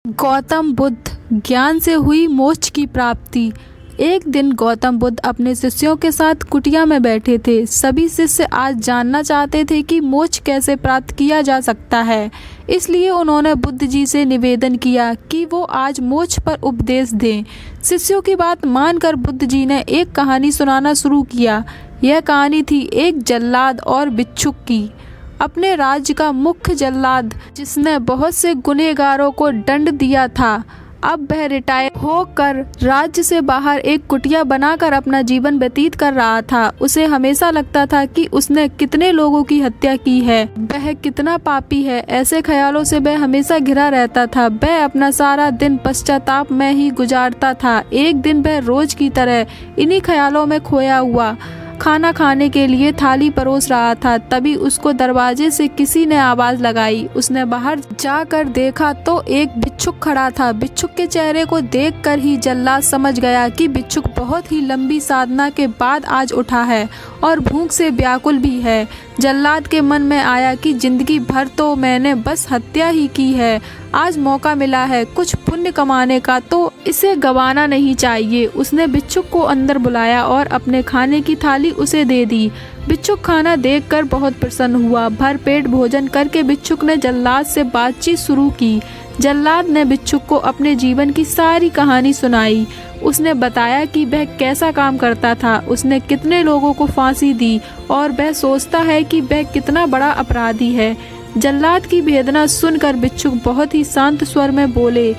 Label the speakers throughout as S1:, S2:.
S1: गौतम बुद्ध, ज्ञान से हुई मोक्ष की प्राप्ति। एक दिन गौतम बुद्ध अपने शिष्यों के साथ कुटिया में बैठे थे। सभी शिष्य आज जानना चाहते थे कि मोक्ष कैसे प्राप्त किया जा सकता है। इसलिए उन्होंने बुद्ध जी से निवेदन किया कि वो आज मोक्ष पर उपदेश दें। शिष्यों की बात मानकर बुद्ध जी ने एक कहानी सुनाना शुरू किया। यह कहानी थी एक जल्लाद और भिक्षुक की। अपने राज्य का मुख्य जल्लाद, जिसने बहुत से गुनहगारों को दंड दिया था, अब वह रिटायर होकर राज्य से बाहर एक कुटिया बनाकर अपना जीवन व्यतीत कर रहा था। उसे हमेशा लगता था कि उसने कितने लोगों की हत्या की है, वह कितना पापी है। ऐसे ख्यालों से वह हमेशा घिरा रहता था। वह अपना सारा दिन पश्चाताप में ही गुजारता था। एक दिन वह रोज की तरह इन्हीं ख्यालों में खोया हुआ खाना खाने के लिए थाली परोस रहा था। तभी उसको दरवाजे से किसी ने आवाज लगाई। उसने बाहर जाकर देखा तो एक भिक्षुक खड़ा था। भिक्षुक के चेहरे को देखकर ही जल्लाद समझ गया कि भिक्षुक बहुत ही लंबी साधना के बाद आज उठा है और भूख से व्याकुल भी है। जल्लाद के मन में आया कि जिंदगी भर तो मैंने बस हत्या ही की है, आज मौका मिला है कुछ पुण्य कमाने का, तो इसे गंवाना नहीं चाहिए। उसने भिक्षुक को अंदर बुलाया और अपने खाने की थाली उसे दे दी। भिक्षुक खाना देखकर बहुत प्रसन्न हुआ। भरपेट भोजन करके भिक्षुक ने जल्लाद से बातचीत शुरू की। जल्लाद ने भिक्षुक को अपने जीवन की सारी कहानी सुनाई। उसने बताया कि वह कैसा काम करता था, उसने कितने लोगों को फांसी दी और वह सोचता है कि वह कितना बड़ा अपराधी है। जल्लाद की वेदना सुनकर भिक्षुक बहुत ही शांत स्वर में बोले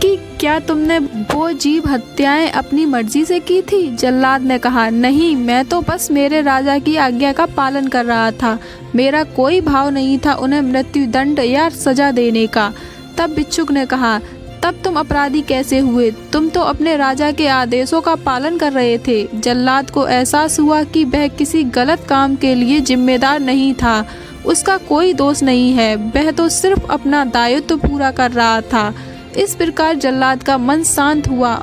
S1: कि क्या तुमने वो जीव हत्याएं अपनी मर्जी से की थी? जल्लाद ने कहा, नहीं, मैं तो बस मेरे राजा की आज्ञा का पालन कर रहा था। मेरा कोई भाव नहीं था उन्हें मृत्यु दंड या सजा देने का। तब भिक्षुक ने कहा, तब तुम अपराधी कैसे हुए? तुम तो अपने राजा के आदेशों का पालन कर रहे थे। जल्लाद को एहसास हुआ कि वह किसी गलत काम के लिए जिम्मेदार नहीं था। उसका कोई दोष नहीं है, वह तो सिर्फ अपना दायित्व पूरा कर रहा था। इस प्रकार जल्लाद का मन शांत हुआ।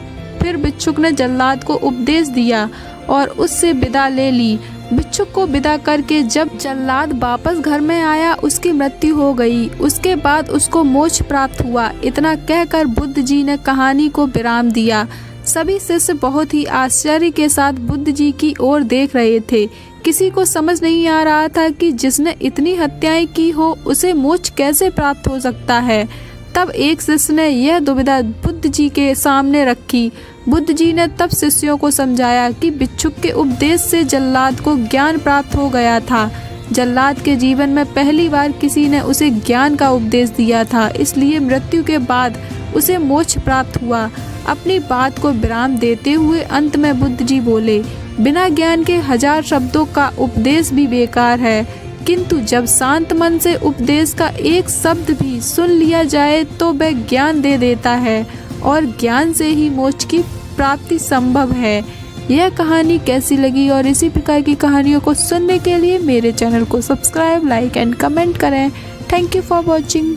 S1: फिर भिक्षुक ने जल्लाद को उपदेश दिया और उससे विदा ले ली। भिक्षुक को विदा करके जब जल्लाद वापस घर में आया, उसकी मृत्यु हो गई। उसके बाद उसको मोक्ष प्राप्त हुआ। इतना कहकर बुद्ध जी ने कहानी को विराम दिया। सभी शिष्य बहुत ही आश्चर्य के साथ बुद्ध जी की ओर देख रहे थे। किसी को समझ नहीं आ रहा था कि जिसने इतनी हत्याएं की हो उसे मोक्ष कैसे प्राप्त हो सकता है। तब एक शिष्य ने यह दुविधा बुद्ध जी के सामने रखी। बुद्ध जी ने तब शिष्यों को समझाया कि भिक्षुक के उपदेश से जल्लाद को ज्ञान प्राप्त हो गया था। जल्लाद के जीवन में पहली बार किसी ने उसे ज्ञान का उपदेश दिया था, इसलिए मृत्यु के बाद उसे मोक्ष प्राप्त हुआ। अपनी बात को विराम देते हुए अंत में बुद्ध जी बोले, बिना ज्ञान के 1000 शब्दों का उपदेश भी बेकार है, किंतु जब शांत मन से उपदेश का एक शब्द भी सुन लिया जाए तो वह ज्ञान दे देता है और ज्ञान से ही मोक्ष की प्राप्ति संभव है। यह कहानी कैसी लगी और इसी प्रकार की कहानियों को सुनने के लिए मेरे चैनल को सब्सक्राइब, लाइक एंड कमेंट करें। Thank you for watching.